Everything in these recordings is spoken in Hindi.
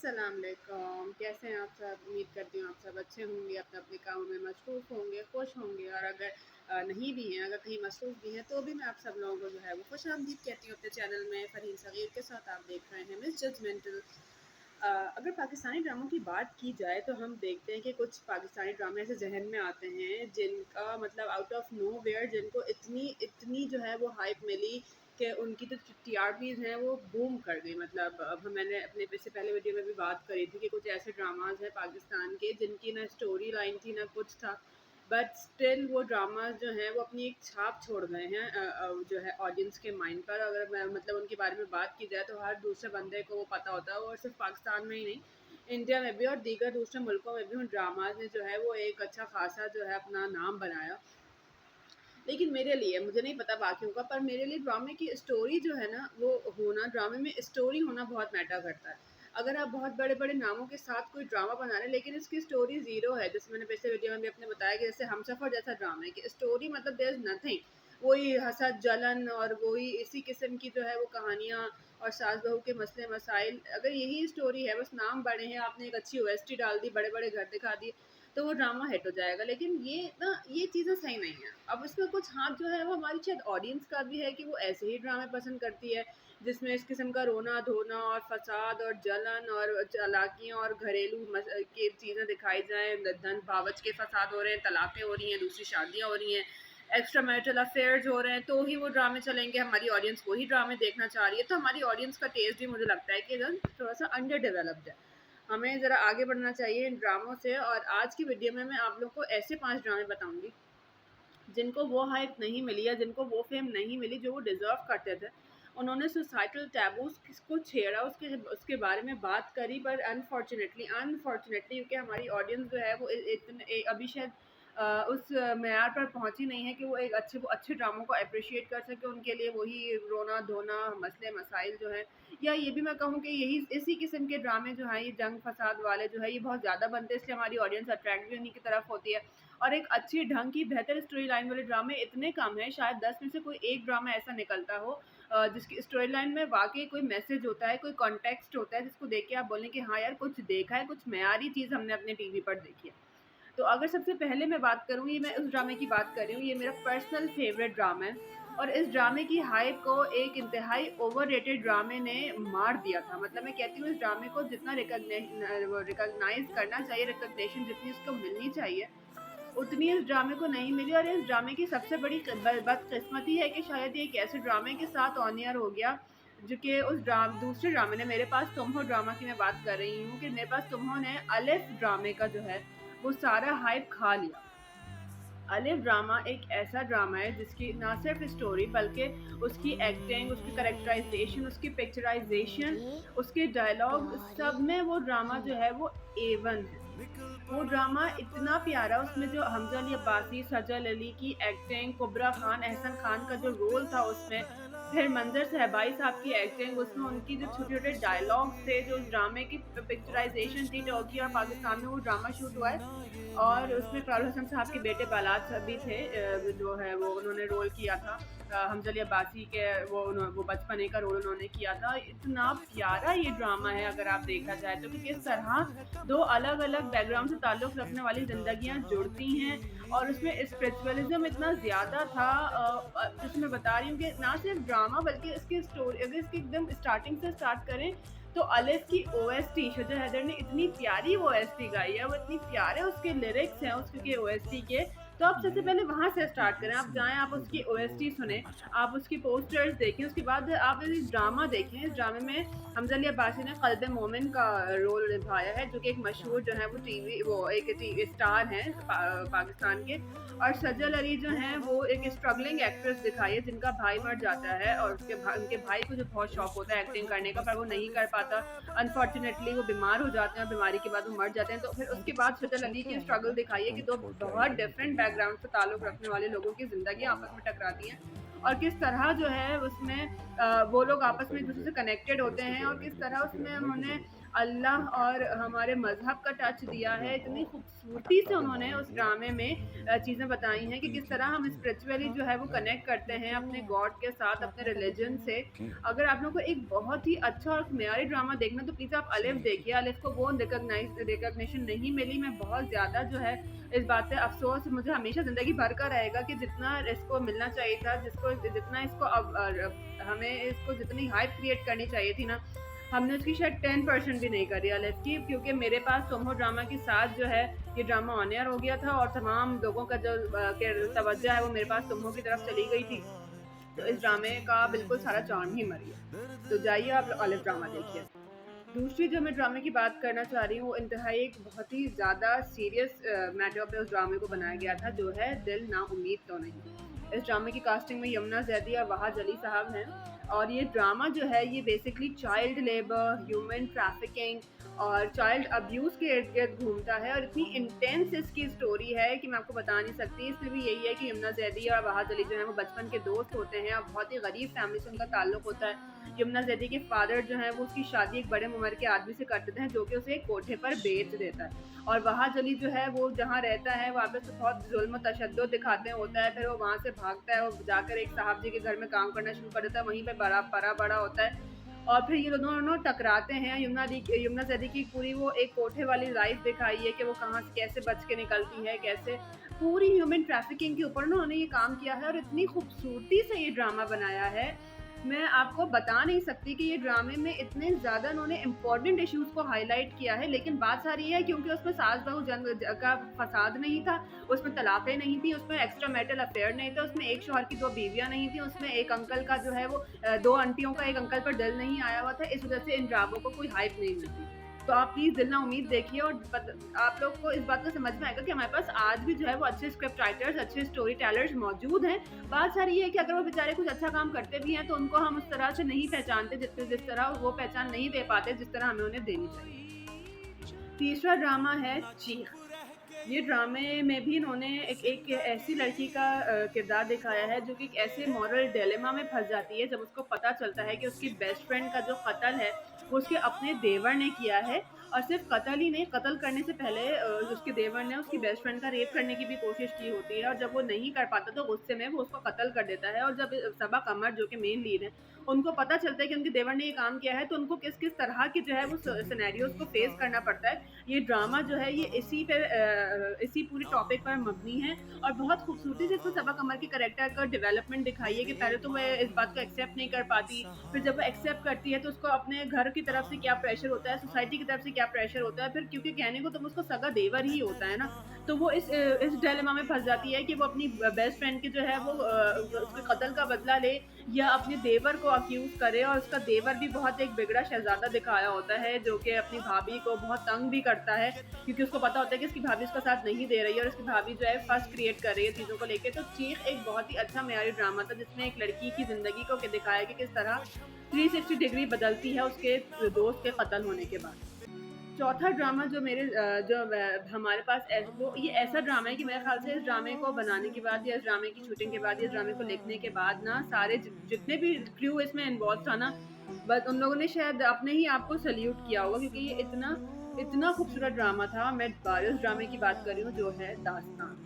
अस्सलाम वालेकुम। कैसे हैं आप सब? उम्मीद करती हूँ आप सब अच्छे होंगे, अपने अपने कामों में मसरूफ़ होंगे, खुश होंगे। और अगर नहीं भी हैं, अगर कहीं मसरूफ़ भी हैं, तो भी मैं आप सब लोगों को जो है वो खुशामदीद कहती हूँ अपने चैनल में। फ़रहीन सग़ीर के साथ आप देख रहे हैं मिस जजमेंटल। अगर पाकिस्तानी ड्रामों की बात की जाए तो हम देखते हैं कि कुछ पाकिस्तानी ड्रामे ऐसे ज़हन में आते हैं जिनका मतलब आउट ऑफ नोवेयर जिनको इतनी इतनी जो है वो हाइप मिली कि उनकी जो टीआरपीज़ हैं वो बूम कर गई। मतलब अब मैंने अपने इससे पहले वीडियो में भी बात करी थी कि कुछ ऐसे ड्रामाज़ हैं पाकिस्तान के जिनकी ना स्टोरी लाइन थी ना कुछ था, बट स्टिल वो ड्रामाज़ जो हैं वो अपनी एक छाप छोड़ गए हैं जो है ऑडियंस के माइंड पर। अगर मैं मतलब उनके बारे में बात की जाए तो हर दूसरे बंदे को वो पता होता है, और सिर्फ पाकिस्तान में ही नहीं, इंडिया में भी और दीगर दूसरे मुल्कों में भी उन ड्रामाज़ ने जो है वो एक अच्छा खासा जो है अपना नाम बनाया। लेकिन मेरे लिए, मुझे नहीं पता बाकियों का, पर मेरे लिए ड्रामे की स्टोरी जो है ना वो होना, ड्रामे में स्टोरी होना बहुत मैटर करता है। अगर आप बहुत बड़े-बड़े नामों के साथ कोई ड्रामा बना रहे हैं लेकिन इसकी स्टोरी ज़ीरो है, जैसे मैंने पिछले वीडियो में भी आपने बताया कि जैसे हमसफ़र जैसा ड्रामा है कि स्टोरी मतलब देयर इज़ नथिंग। वही हसद, जलन और वही इसी किस्म की जो है वो कहानियाँ और सास-बहू के मसले-मसाइल। अगर यही स्टोरी है, बस नाम बड़े हैं, आपने एक अच्छी ओएसटी डाल दी, बड़े-बड़े घर दिखा दिए, तो वो ड्रामा हिट हो जाएगा। लेकिन ये चीज़ें सही नहीं हैं। अब इसमें कुछ हाथ जो है वो हमारी शायद ऑडियंस का भी है कि वो ऐसे ही ड्रामे पसंद करती है, जिसमें इस किस्म का रोना-धोना और फ़साद और जलन और चालाकियाँ और घरेलू की चीज़ें दिखाई जाएँ, धन भावच के फ़साद हो रहे हैं, तलाक़ें हो रही हैं, दूसरी शादियाँ हो रही हैं, एक्स्ट्रा मैरिटल अफ़ेयर्स हो रहे हैं, तो ही वो ड्रामे चलेंगे। हमारी ऑडियंस वही ड्रामे देखना चाह रही है, तो हमारी ऑडियंस का टेस्ट भी मुझे लगता है कि ना थोड़ा-सा अंडर डेवलप्ड है। हमें ज़रा आगे बढ़ना चाहिए इन ड्रामों से। और आज की वीडियो में मैं आप लोग को ऐसे 5 ड्रामे बताऊँगी जिनको वो हाइप नहीं मिली या जिनको वो फ़ेम नहीं मिली जो वो डिज़र्व करते थे। उन्होंने सोसाइटल टैबूज़ को छेड़ा, उसके उसके बारे में बात करी, पर अनफॉर्च्युनेटली अनफॉर्च्युनेटली क्योंकि हमारी ऑडियंस जो है वो इतने अभी शायद उस मेयार पर पहुँची नहीं है कि वो एक अच्छे ड्रामों को एप्रिशिएट कर सके। उनके लिए वही रोना-धोना, मसले-मसाइल जो हैं, या ये भी मैं कहूँ कि यही इसी किस्म के ड्रामे जो हैं, ये जंग-फ़साद वाले जो है, ये बहुत ज़्यादा बनते हैं, इसलिए हमारी ऑडियंस अट्रैक्ट भी उन्हीं की तरफ होती है। और एक अच्छी ढंग की बेहतर स्टोरी लाइन वाले ड्रामे इतने कम हैं, शायद 10 में से कोई एक ड्रामा ऐसा निकलता हो जिसकी स्टोरी लाइन में वाक़ई कोई मैसेज होता है, कोई कॉन्टेक्स्ट होता है, जिसको देख के आप बोलें कि हाँ यार, कुछ देखा है, कुछ मयारी चीज़ हमने अपने टीवी पर देखी है। तो अगर सबसे पहले मैं बात करूँ, ये मैं उस ड्रामे की बात कर रही हूँ, ये मेरा पर्सनल फ़ेवरेट ड्रामा है, और इस ड्रामे की हाइप को एक इंतहाई ओवररेटेड ड्रामे ने मार दिया था। मतलब मैं कहती हूँ इस ड्रामे को जितना रिकॉग्नाइज़ करना चाहिए, रिकॉग्निशन जितनी उसको मिलनी चाहिए, उतनी इस ड्रामे को नहीं मिली। और इस ड्रामे की सबसे बड़ी बदकिस्मती है कि शायद ये एक ऐसे ड्रामे के साथ ऑन एयर हो गया जो कि उस दूसरे ड्रामे ने, मेरे पास तुम हो ड्रामा की मैं बात कर रही हूँ, कि मेरे पास तुम हो ने अलिफ ड्रामे का जो है वो सारा हाइप खा लिया। अलिफ ड्रामा एक ऐसा ड्रामा है जिसकी ना सिर्फ स्टोरी बल्कि उसकी एक्टिंग, उसकी कैरेक्टराइजेशन, उसकी पिक्चराइजेशन, उसके डायलॉग, सब में वो ड्रामा जो है वो A1 है। वो ड्रामा इतना प्यारा, उसमें जो हमजा अली अब्बासी, सजल अली की एक्टिंग, कुबरा खान, एहसन खान का जो रोल था उसमें, फिर मंजर सहबाई साहब की एक्टिंग, उसमें उनकी जो छोटे-छोटे डायलॉग्स थे, जो ड्रामे की पिक्चराइजेशन थी, टर्की और पाकिस्तान में वो ड्रामा शूट हुआ है। और उसमें फ़ारुख हसन साहब के बेटे बालात साहब भी थे, जो है वो उन्होंने रोल किया था। हमजा अली अब्बासी के वो बचपने का रोल उन्होंने किया था। इतना प्यारा ये ड्रामा है अगर आप देखा जाए तो, कि किस तरह 2 अलग-अलग बैकग्राउंड से ताल्लुक़ रखने वाली ज़िंदगियाँ जुड़ती हैं, और उसमें स्पिरिचुअलिज़्म इतना ज़्यादा था। जैसे मैं बता रही हूँ कि ना सिर्फ ड्रामा बल्कि इसकी स्टोरी, अगर इसकी एकदम स्टार्टिंग से स्टार्ट करें तो अलिफ की ओएसटी शुजा हैदर ने इतनी प्यारी ओएसटी गाई है, वो इतनी प्यारे उसके लिरिक्स हैं उसके ओएसटी के। तो आप सबसे पहले वहाँ से स्टार्ट करें, आप जाएँ, आप उसकी ओएसटी सुनें, आप उसकी पोस्टर्स देखें, उसके बाद आप इस ड्रामा देखें। इस ड्रामे में हमजा अली अब्बासी ने क़ल्ब मोमिन का रोल निभाया है, जो कि एक मशहूर जो है वो एक टीवी स्टार हैं पाकिस्तान के। और सजल अली जो हैं वो एक स्ट्रगलिंग एक्ट्रेस दिखाई है, जिनका भाई मर जाता है, और उनके भाई को जो बहुत शौक होता है एक्टिंग करने का, पर वो नहीं कर पाता। अनफॉर्च्युनेटली वो बीमार हो जाते हैं, और बीमारी के बाद वो मर जाते हैं। तो फिर उसके बाद सजल अली की स्ट्रगल दिखाई है कि 2 बहुत डिफरेंट बैकग्राउंड से ताल्लुक़ रखने वाले लोगों की ज़िंदगी आपस में टकराती हैं, और किस तरह जो है उसमें वो लोग आपस में एक-दूसरे से कनेक्टेड होते हैं, और किस तरह उसमें उन्होंने अल्लाह और हमारे मज़हब का टच दिया है। इतनी खूबसूरती से उन्होंने उस ड्रामे में चीज़ें बताई हैं कि किस तरह हम स्पिरिचुअली जो है वो कनेक्ट करते हैं अपने गॉड के साथ, अपने रिलीजन से। अगर आप लोगों को एक बहुत ही अच्छा और म्यारी ड्रामा देखना है तो प्लीज़ आप अलिफ देखिए। अलिफ को वो रिकॉग्निशन नहीं मिली। मैं बहुत ज़्यादा जो है इस बात पे अफ़सोस मुझे हमेशा ज़िंदगी भर का रहेगा कि जितना इसको मिलना चाहिए था, जितना इसको हमें इसको जितनी हाइप क्रिएट करनी चाहिए थी ना, हमने उसकी शायद 10% भी नहीं करी अलिफ की, क्योंकि मेरे पास सोमो ड्रामा के साथ जो है ये ड्रामा ऑन एयर हो गया था और तमाम लोगों का जो तवज्जो है वो मेरे पास सोमो की तरफ चली गई थी। तो इस ड्रामे का बिल्कुल सारा चार्म ही मर गया। तो जाइए आप अलिफ ड्रामा देखिए। दूसरी जो मैं ड्रामे की बात करना चाह रही हूँ वो इंतहाई एक बहुत ही ज़्यादा सीरियस मैटर पे उस ड्रामे को बनाया गया था, जो है दिल ना उम्मीद तो नहीं। इस ड्रामे की कास्टिंग में यमुना जैदी और वहाज अली साहब हैं और ये ड्रामा जो है ये basically child labour, human trafficking और चाइल्ड अब्यूज़ के इर्द गिर्द घूमता है और इतनी इंटेंस इसकी स्टोरी है कि मैं आपको बता नहीं सकती। इसमें भी यही है कि यमुना जैदी और वहाज अली जो है वो बचपन के दोस्त होते हैं और बहुत ही गरीब फैमिली से उनका ताल्लुक होता है। यमुना जैदी के फादर जो हैं वो उसकी शादी एक बड़े उम्र के आदमी से कर देते हैं जो कि उसे एक कोठे पर बेच देता है और वहाज अली जो है वो जहाँ रहता है वहाँ पे तो बहुत जुल्म तशद्दुद दिखाते होता है। फिर वो वहाँ से भागता है, वो जाकर एक साहब जी के घर में काम करना शुरू कर देता है, वहीं पे बड़ा होता है और फिर ये दोनों टकराते हैं। यमुना जैदी की पूरी वो एक कोठे वाली लाइफ दिखाई है कि वो कहाँ से कैसे बच के निकलती है, कैसे पूरी ह्यूमन ट्रैफिकिंग के ऊपर ना उन्होंने ये काम किया है और इतनी खूबसूरती से ये ड्रामा बनाया है। मैं आपको बता नहीं सकती कि ये ड्रामे में इतने ज़्यादा उन्होंने इम्पोर्टेंट इश्यूज़ को हाईलाइट किया है, लेकिन बात सारी है क्योंकि उसमें सास बहू जंग का फसाद नहीं था, उसमें तलाक़ें नहीं थी, उसमें एक्स्ट्रा मैरिटल अफेयर नहीं था, उसमें एक शौहर की 2 बीवियाँ नहीं थी, उसमें एक अंकल का जो है वो 2 आंटियों का एक अंकल पर दिल नहीं आया हुआ था। इस वजह से इन ड्रामों को कोई हाइप नहीं मिलती। तो आप प्लीज़ दिल ना उम्मीद देखिए और आप लोग को इस बात को समझ में आएगा कि हमारे पास आज भी जो है वो अच्छे स्क्रिप्ट राइटर्स, अच्छे स्टोरी टेलर्स मौजूद हैं। बात सारी ये है कि अगर वो बेचारे कुछ अच्छा काम करते भी हैं तो उनको हम उस तरह से नहीं पहचानते जिस तरह वो पहचान नहीं दे पाते जिस तरह हमें उन्हें देनी चाहिए। तीसरा ड्रामा है चीख। ये ड्रामे में भी इन्होंने एक ऐसी लड़की का किरदार दिखाया है जो कि एक ऐसे मॉरल डिलेमा में फंस जाती है जब उसको पता चलता है कि उसकी बेस्ट फ्रेंड का जो कत्ल है वो उसके अपने देवर ने किया है और सिर्फ कत्ल ही नहीं, कत्ल करने से पहले उसके देवर ने उसकी बेस्ट फ्रेंड का रेप करने की भी कोशिश की होती है और जब वो नहीं कर पाता तो गुस्से में वो उसको कत्ल कर देता है। और जब सबा कमर जो कि मेन लीड है उनको पता चलता है कि उनके देवर ने ये काम किया है तो उनको किस किस तरह की जो है वो सिनेरियोज को फेस करना पड़ता है। ये ड्रामा जो है ये इसी पूरी टॉपिक पर मबनी है और बहुत खूबसूरती से इसमें सबा कमर के कैरेक्टर का डेवलपमेंट दिखाई है कि पहले तो वह इस बात को एक्सेप्ट नहीं कर पाती, फिर जब वो एक्सेप्ट करती है तो उसको अपने घर की तरफ से क्या प्रेशर होता है, सोसाइटी की तरफ से क्या प्रेशर होता है, फिर क्योंकि कहने को तो उसको सगा देवर ही होता है ना, तो वो इस डिलेमा में फंस जाती है कि वो अपनी बेस्ट फ्रेंड की जो है वो उसके कत्ल का बदला ले या अपने देवर को अक्यूज करे। और उसका देवर भी बहुत एक बिगड़ा शहजादा दिखाया होता है जो कि अपनी भाभी को बहुत तंग भी करता है क्योंकि उसको पता होता है कि उसकी भाभी उसका साथ नहीं दे रही है और उसकी भाभी जो है फर्स्ट क्रिएट कर रही है चीज़ों को लेके। तो चीख एक बहुत ही अच्छा मेयारी ड्रामा था जिसमें एक लड़की की ज़िंदगी को दिखाया कि किस तरह 360 डिग्री बदलती है उसके दोस्त के कत्ल होने के बाद। चौथा ड्रामा जो हमारे पास वो ये ऐसा ड्रामा है कि मेरे ख्याल से इस ड्रामे को बनाने के बाद या इस ड्रामे की शूटिंग के बाद या इस ड्रामे को लिखने के बाद ना सारे जितने भी क्रू इसमें इन्वॉल्व था ना, बस उन लोगों ने शायद अपने ही आप को सल्यूट किया होगा क्योंकि ये इतना खूबसूरत ड्रामा था। मैं इस ड्रामे की बात कर रही हूँ जो है दास्तान।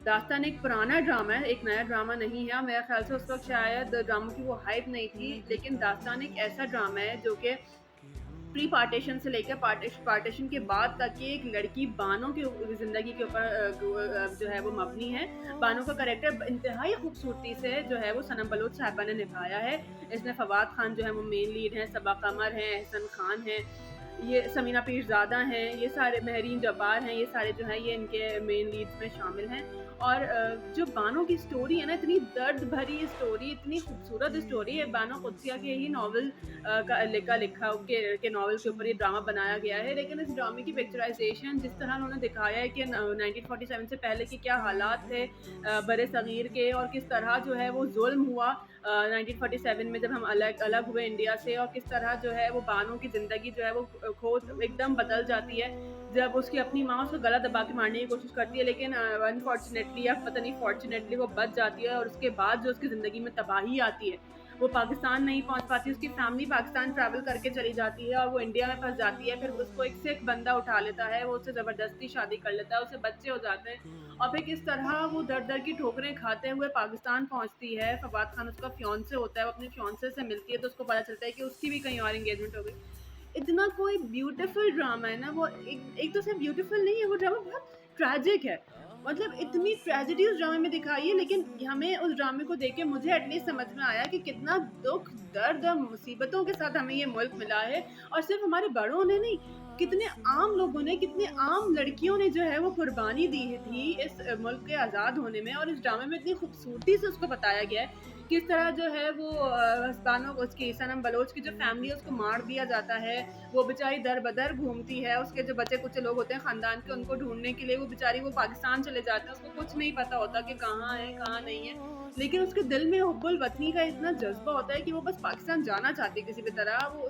दास्तान एक पुराना ड्रामा है, एक नया ड्रामा नहीं है। मेरे ख्याल से उस वक्त शायद ड्रामों की वो हाइप नहीं थी, लेकिन दास्तान एक ऐसा ड्रामा है जो कि प्री पार्टीशन से लेकर पार्टीशन के बाद तक की एक लड़की बानो की ज़िंदगी के ऊपर जो है वो मबनी है। बानो का कैरेक्टर इंतहाई खूबसूरती से जो है वो सनम बलोच साहिबा ने निभाया है। इसमें फवाद खान जो है वो मेन लीड हैं, सबा कमर हैं, एहसन खान हैं, ये समीना पीरज़ादा हैं, ये सारे महरीन जब्बार हैं, ये सारे जो हैं ये इनके मेन लीड्स में शामिल हैं। और जो बानो की स्टोरी है ना, इतनी दर्द भरी स्टोरी, इतनी खूबसूरत स्टोरी है। बानो कुद्सिया के ही नॉवल का लिखा के नॉवल के ऊपर ये ड्रामा बनाया गया है, लेकिन इस ड्रामे की पिक्चराइजेशन जिस तरह उन्होंने दिखाया है कि 1947 से पहले के क्या हालात थे बड़े सग़ीर के और किस तरह जो है वो जुल्म हुआ 1947 में जब हम अलग हुए इंडिया से, और किस तरह जो है वो बानो की ज़िंदगी जो है वो खोज एकदम बदल जाती है जब उसकी अपनी माँ उसको गला दबा के मारने की कोशिश करती है, लेकिन अनफॉर्चुनेटली या पता नहीं फॉर्चुनेटली वो बच जाती है और उसके बाद जो उसकी ज़िंदगी में तबाही आती है वो पाकिस्तान नहीं पहुंच पाती, उसकी फैमिली पाकिस्तान ट्रैवल करके चली जाती है और वो इंडिया में फंस जाती है। फिर उसको एक सिख बंदा उठा लेता है, वो उससे ज़बरदस्ती शादी कर लेता है, उससे बच्चे हो जाते हैं और फिर किस तरह वो दर दर की ठोकरें खाते हुए पाकिस्तान पहुंचती है। फवाद खान उसका फियांसे होता है, वो अपने फियांसे से मिलती है तो उसको पता चलता है कि उसकी भी कहीं और एंगेजमेंट हो गई। इतना कोई ब्यूटीफुल ड्रामा है ना वो, एक तो सिर्फ ब्यूटीफुल नहीं है, वो ड्रामा बहुत ट्रेजिक है। मतलब इतनी ट्रेजेडी उस ड्रामे में दिखाई है, लेकिन हमें उस ड्रामे को देख के मुझे एटलीस्ट समझ में आया कि कितना दुख, दर्द और मुसीबतों के साथ हमें ये मुल्क मिला है। और सिर्फ हमारे बड़ों ने नहीं, कितने आम लोगों ने, कितने आम लड़कियों ने जो है वो कुर्बानी दी थी इस मुल्क के आज़ाद होने में। और इस ड्रामे में इतनी खूबसूरती से उसको बताया गया है किस तरह जो है वो हस्बानों को, उसकी सनम बलोच की जो फैमिली है उसको मार दिया जाता है। वो बेचारी दर बदर घूमती है, उसके जो बच्चे कुछ लोग होते हैं ख़ानदान के, उनको ढूंढने के लिए वो बेचारी वो पाकिस्तान चले जाते हैं। उसको कुछ नहीं पता होता कि कहाँ है कहाँ नहीं है, लेकिन उसके दिल में हुब्बुल वतनी का इतना जज्बा होता है कि वो बस पाकिस्तान जाना चाहती है किसी भी तरह। वो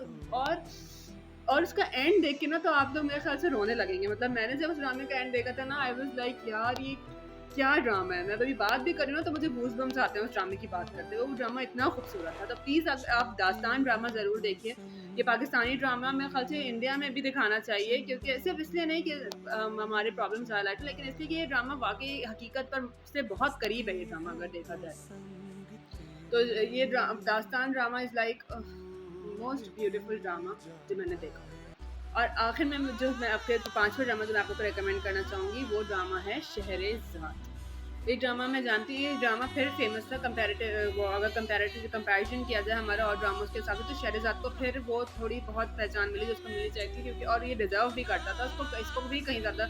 और उसका एंड देख के ना तो आप लोग मेरे ख्याल से रोने लगेंगे। मतलब मैंने जब उस ड्रामे का एंड देखा था ना, आई वाज लाइक यार ये क्या ड्रामा है। मैं अभी बात भी कर रही हूँ तो मुझे गूज़बम्स आते हैं उस ड्रामे की बात करते हुए। वो ड्रामा इतना खूबसूरत था, तो प्लीज़ आप दास्तान ड्रामा ज़रूर देखिए। ये पाकिस्तानी ड्रामा मेरे ख्याल से इंडिया में भी दिखाना चाहिए, क्योंकि सिर्फ इसलिए नहीं कि हमारे प्रॉब्लम्स हाईलाइट, लेकिन इसलिए कि ये ड्रामा वाकई हकीकत पर से बहुत करीब है ये ड्रामा अगर देखा जाए तो। ये दास्तान drama is like most beautiful drama जो मैंने देखा। और आखिर में जो मैं आपके पांचवा ड्रामा जो मैं आपको रिकमेंड करना चाहूँगी वो ड्रामा है शहरेज़ाद। ये ड्रामा मैं जानती हूँ, ये ड्रामा फिर फेमस था कंपैरेटिव, वो अगर कंपैरिजन किया जाए हमारा और ड्रामों के हिसाब से, तो शहरेज़ाद को फिर वो थोड़ी बहुत पहचान मिली जो उसको मिलनी चाहिए थी, क्योंकि और ये डिज़र्व भी करता था। इसको भी कहीं ज़्यादा,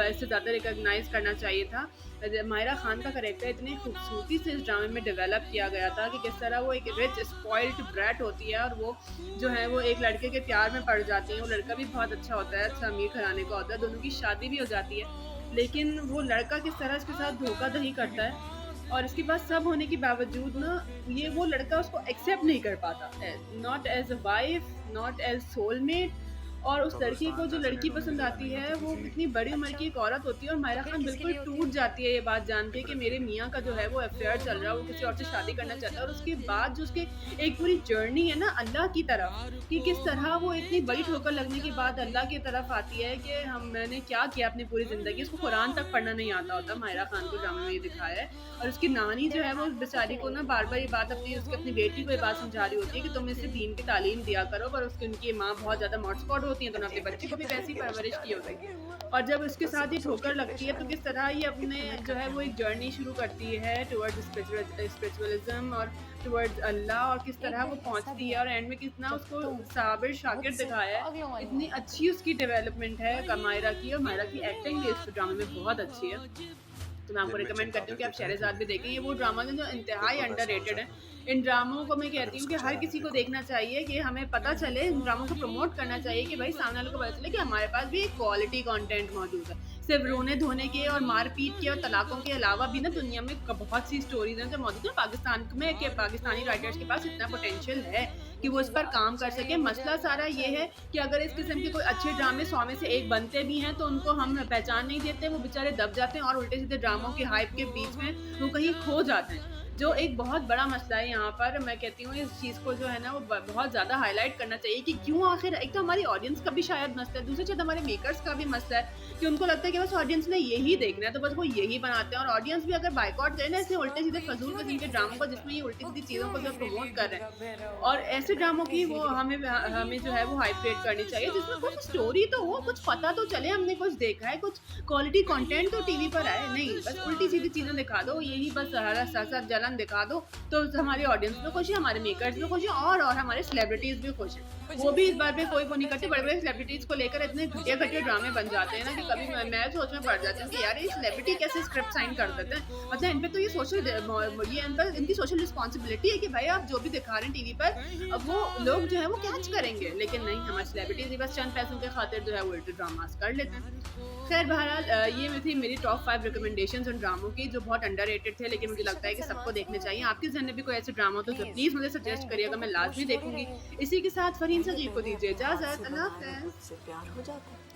इससे ज़्यादा रिकॉग्नाइज़ करना चाहिए था। माहिरा खान का कैरेक्टर इतनी खूबसूरती से इस ड्रामे में डेवलप किया गया था कि किस तरह वो एक रिच स्पॉइल्ड ब्रैट होती है और वो जो है वो एक लड़के के प्यार में पड़ जाती है। वो लड़का भी बहुत अच्छा होता है, अच्छा अमीर घराने का होता है, दोनों की शादी भी हो जाती है, लेकिन वो लड़का किस तरह इसके साथ धोखाधड़ी करता है और इसके पास सब होने के बावजूद ना ये वो लड़का उसको एक्सेप्ट नहीं कर पाता, not as a wife, not as soulmate. और उस लड़की को जो लड़की पसंद आती है वो इतनी बड़ी उम्र की एक औरत होती है और माहिरा खान बिल्कुल टूट जाती है ये बात जान के कि मेरे मियाँ का जो है वो अफेयर चल रहा है, वो किसी और से शादी करना चाहता है। और उसके बाद जो उसके एक पूरी जर्नी है ना अल्लाह की तरफ, कि किस तरह वो इतनी बड़ी ठोकर लगने के बाद अल्लाह की तरफ आती है कि मैंने क्या किया अपनी पूरी ज़िंदगी। उसको कुरान तक पढ़ना नहीं आता होता, माहिरा खान को ड्रामे में ये दिखाया है। और उसकी नानी जो है वो उस बेचारी को ना बार बार ये बात अपनी बेटी को ये बात समझा रही होती है कि तुम इसे दीन की तालीम दिया करो, पर उसकी उनकी माँ बहुत ज़्यादा मॉडस्पॉट होती है तो उन्होंने अपने बच्चे को भी वैसी परवरिश की होती है। और जब उसके साथ ये ठोकर लगती है तो किस तरह ये अपने जो है वो एक जर्नी शुरू करती है टुवर्ड्स स्पिरिचुअलिज्म और टुवर्ड्स अल्लाह, और किस तरह वो पहुंचती है और एंड में कितना उसको साबिर शाकिर दिखाया है। इतनी अच्छी उसकी डेवलपमेंट है माहिरा की, और माहिरा की एक्टिंग भी इस ड्रामे में बहुत अच्छी है। तो मैं आपको रिकमेंड करती हूँ कि आप शहरेज़ाद भी देखें। ये वो ड्रामा है जो इंतहाई अंडररेटेड है। इन ड्रामों को मैं कहती हूँ कि हर किसी को देखना चाहिए, कि हमें पता चले, इन ड्रामों को प्रमोट करना चाहिए कि भाई सामने वालों को पता चले कि हमारे पास भी एक क्वालिटी कंटेंट मौजूद है। सिर्फ रोने धोने के और मारपीट के और तलाकों के अलावा भी ना दुनिया में बहुत सी स्टोरीज हैं जो मौजूद है पाकिस्तान में, कि पाकिस्तानी राइटर्स के पास इतना पोटेंशियल है कि वो इस पर काम कर सके। मसला सारा ये है कि अगर इस किस्म के कोई अच्छे ड्रामे 100 में से एक बनते भी हैं तो उनको हम पहचान नहीं देते, वो बेचारे दब जाते हैं और उल्टे सीधे ड्रामों के हाइप के बीच में वो कहीं खो जाते हैं, जो एक बहुत बड़ा मसला है यहाँ पर। मैं कहती हूँ इस चीज़ को जो है ना वो बहुत ज़्यादा हाईलाइट करना चाहिए कि क्यों आखिर, एक तो हमारी ऑडियंस का भी शायद मसला है, दूसरी चीज़ हमारे मेकर्स का भी मसला है कि उनको लगता है कि बस ऑडियंस ने यही देखना है तो बस वो यही बनाते हैं। और ऑडियंस भी अगर बाइकआउट करे ना ऐसे उल्टे सीधे फजूल किस्म के ड्रामों को जिसमें ये उल्टी सीधी चीज़ों को जो प्रमोट कर रहे हैं, और ऐसे ड्रामों की वो हमें जो है वो हाइप रेट करनी चाहिए जिसमें कुछ स्टोरी तो हो, कुछ पता तो चले हमने कुछ देखा है, कुछ क्वालिटी कंटेंट तो टीवी पर आए। नहीं बस उल्टी सीधी चीज़ें दिखा दो, यही बस हरा सर जलन दिखा दो, तो हमारी ऑडियंस भी खुश है, हमारे मेकर्स भी खुश हैं और हमारे सेलिब्रिटीज़ भी खुश हैं। वो भी इस बार पे कोई वो नहीं करते, बड़े बड़े सेलिब्रिटीज़ को लेकर इतने घटिया घटिया ड्रामे बन जाते हैं ना कि कभी मैं सोच में पड़ जाती हूँ कि यार ये सेलिब्रिटी कैसे स्क्रिप्ट साइन कर देते हैं। मतलब इन पे तो ये इनकी सोशल रिस्पॉन्सिबिलिटी है कि भाई आप जो भी दिखा रहे हैं टीवी पर अब वो लोग जो है वो कैच करेंगे, लेकिन नहीं, हमारे सेलिब्रिटीज़ बस चंद पैसों के खातिर जो है वो उल्टे ड्रामास कर लेते हैं। खैर बहरहाल ये थी मेरी टॉप 5 रिकमेंडेशंस उन ड्रामों की जो बहुत अंडररेटेड थे, लेकिन मुझे लगता है कि सबको देखने चाहिए। आपके जहन में भी कोई ऐसे ड्रामा हो तो प्लीज़ मुझे सजेस्ट करिएगा, मैं लाजमी देखूंगी। इसी के साथ फरीन सजीब को दीजिए इजाज़त। अल्लाह हाफ़िज़।